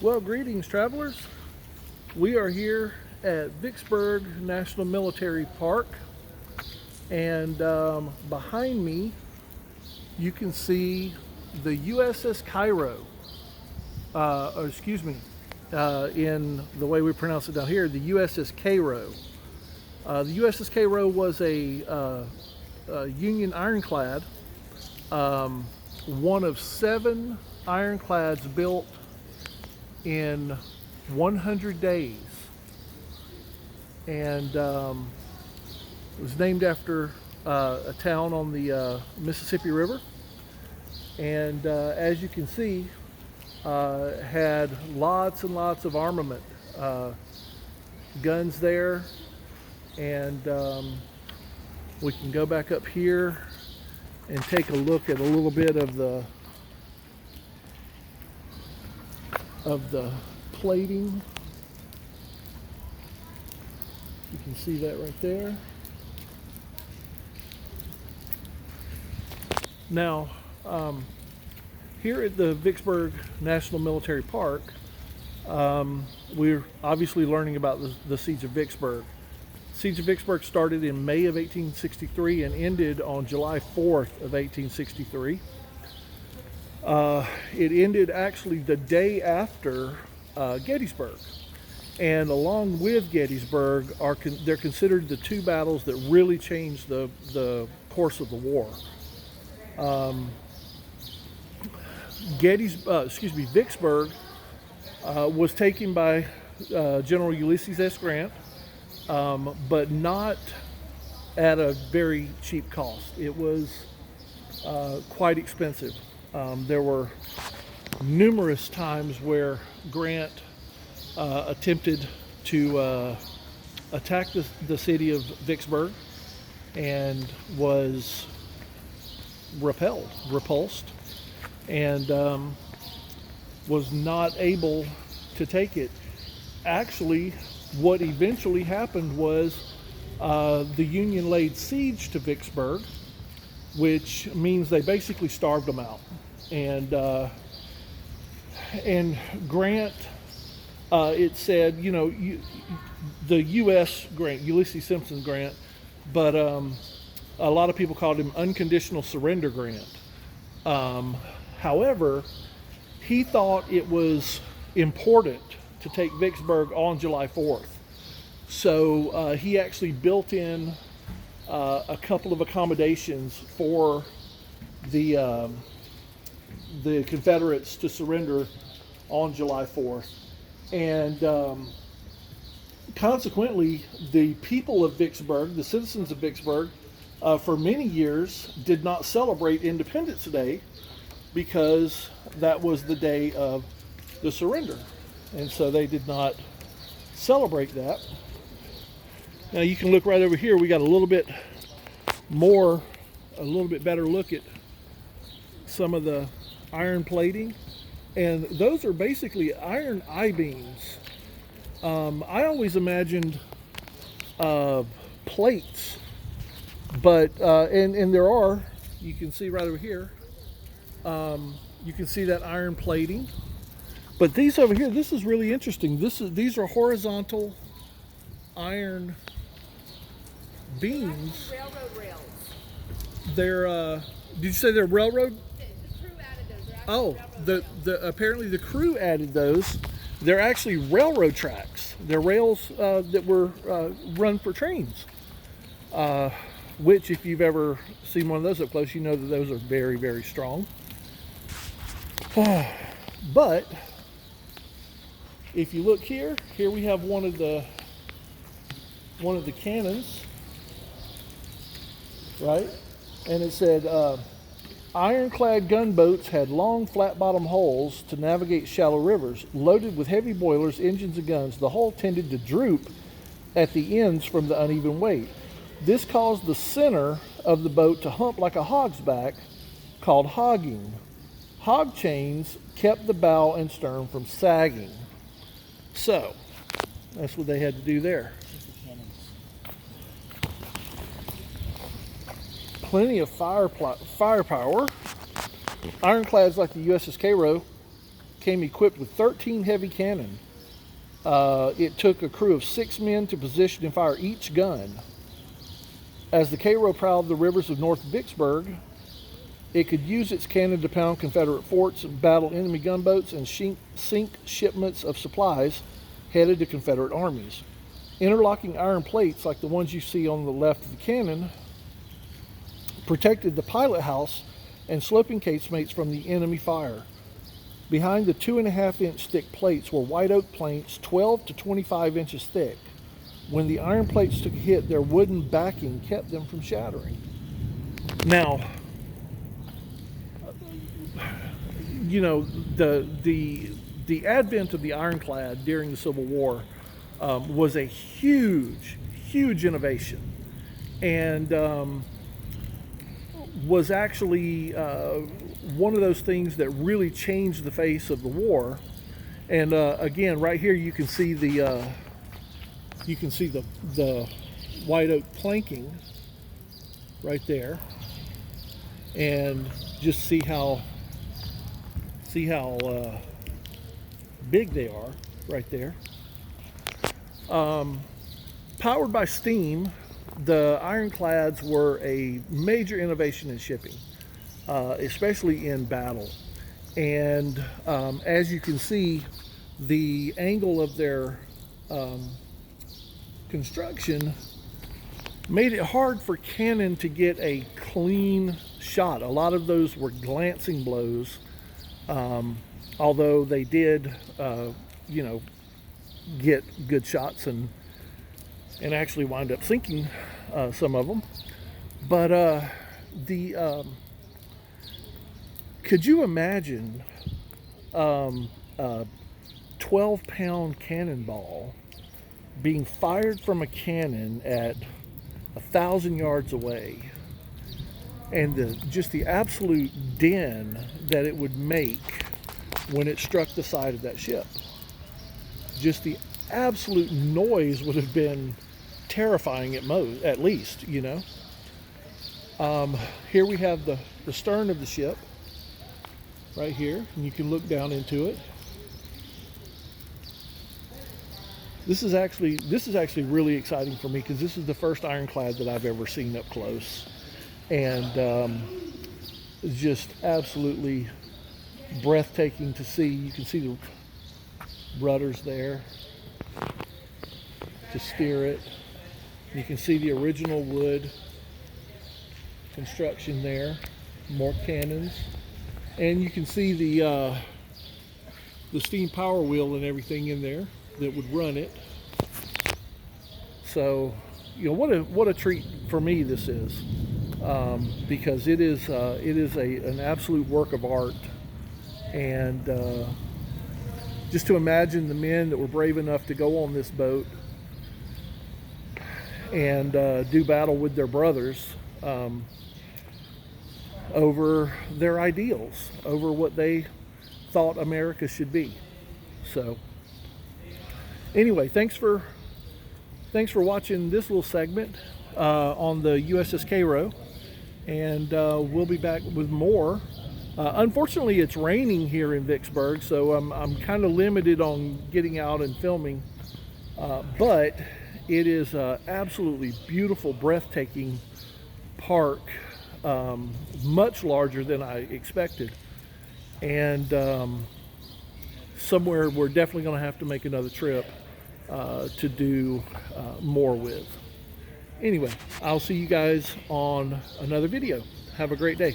Well, greetings, travelers. We are here at Vicksburg National Military Park, and behind me you can see the USS Cairo, in the way we pronounce it down here, the USS Cairo. The USS Cairo was a Union ironclad, one of 7 ironclads built in 100 days, and it was named after a town on the Mississippi River, and as you can see, had lots and lots of armament, guns there, and we can go back up here and take a look at a little bit of the plating. You can see that right there. Now, here at the Vicksburg National Military Park, we're obviously learning about the Siege of Vicksburg. Siege of Vicksburg started in May of 1863 and ended on July 4th of 1863. It ended actually the day after Gettysburg, and along with Gettysburg they're considered the 2 battles that really changed the course of the war. Vicksburg was taken by General Ulysses S. Grant, but not at a very cheap cost. It was quite expensive. There were numerous times where Grant attempted to attack the city of Vicksburg and was repulsed, and was not able to take it. Actually, what eventually happened was the Union laid siege to Vicksburg, which means they basically starved them out. And Grant, it said, the U.S. Grant, Ulysses Simpson Grant, but a lot of people called him Unconditional Surrender Grant. However, he thought it was important to take Vicksburg on July 4th. So he actually built in a couple of accommodations for the Confederates to surrender on July 4th. And consequently, the people of Vicksburg, the citizens of Vicksburg, for many years did not celebrate Independence Day, because that was the day of the surrender. And so they did not celebrate that. Now you can look right over here. We got a little bit better look at some of the iron plating, and those are basically iron I-beams. I always imagined plates, but and there are, you can see right over here, you can see that iron plating, but these over here, this is really interesting. These are horizontal iron beams. Railroad rails. They're did you say they're railroad? The crew added those. Oh, apparently the crew added those. They're actually railroad tracks. They're rails that were run for trains. Which, if you've ever seen one of those up close, you know that those are very, very strong. But if you look here we have one of the cannons, right? And it said, ironclad gunboats had long flat-bottom hulls to navigate shallow rivers. Loaded with heavy boilers, engines, and guns, the hull tended to droop at the ends from the uneven weight. This caused the center of the boat to hump like a hog's back, called hogging. Hog chains kept the bow and stern from sagging. So, that's what they had to do there. Plenty of firepower. Ironclads like the USS Cairo came equipped with 13 heavy cannon. It took a crew of 6 men to position and fire each gun. As the Cairo prowled the rivers of North Vicksburg, it could use its cannon to pound Confederate forts and battle enemy gunboats and sink shipments of supplies headed to Confederate armies. Interlocking iron plates like the ones you see on the left of the cannon protected the pilot house and sloping casemates from the enemy fire. Behind the 2.5-inch thick plates were white oak planks 12 to 25 inches thick. When the iron plates took a hit, their wooden backing kept them from shattering. Now, you know, the advent of the Ironclad during the Civil War was a huge innovation, and was actually one of those things that really changed the face of the war. And again, right here you can see the white oak planking right there, and just see how big they are right there. Powered by steam, the ironclads were a major innovation in shipping, especially in battle. And as you can see, the angle of their construction made it hard for cannon to get a clean shot. A lot of those were glancing blows, although they did, you know, get good shots and actually wind up sinking some of them. But could you imagine a 12-pound cannonball being fired from a cannon at 1,000 yards away, and just the absolute din that it would make when it struck the side of that ship? Just the absolute noise would have been terrifying at least, you know. Here we have the stern of the ship right here, and you can look down into it. This is actually really exciting for me, because this is the first ironclad that I've ever seen up close, and it's just absolutely breathtaking to see. You can see the rudders there to steer it. You can see the original wood construction there, more cannons, and you can see the steam power wheel and everything in there that would run it. So, you know, what a treat for me this is, because it is an absolute work of art. And just to imagine the men that were brave enough to go on this boat and do battle with their brothers over their ideals, over what they thought America should be. So anyway, thanks for watching this little segment on the USS Cairo, and we'll be back with more. Unfortunately, it's raining here in Vicksburg, so I'm kind of limited on getting out and filming, but it is an absolutely beautiful, breathtaking park, much larger than I expected, and somewhere we're definitely going to have to make another trip to do more with. Anyway, I'll see you guys on another video. Have a great day.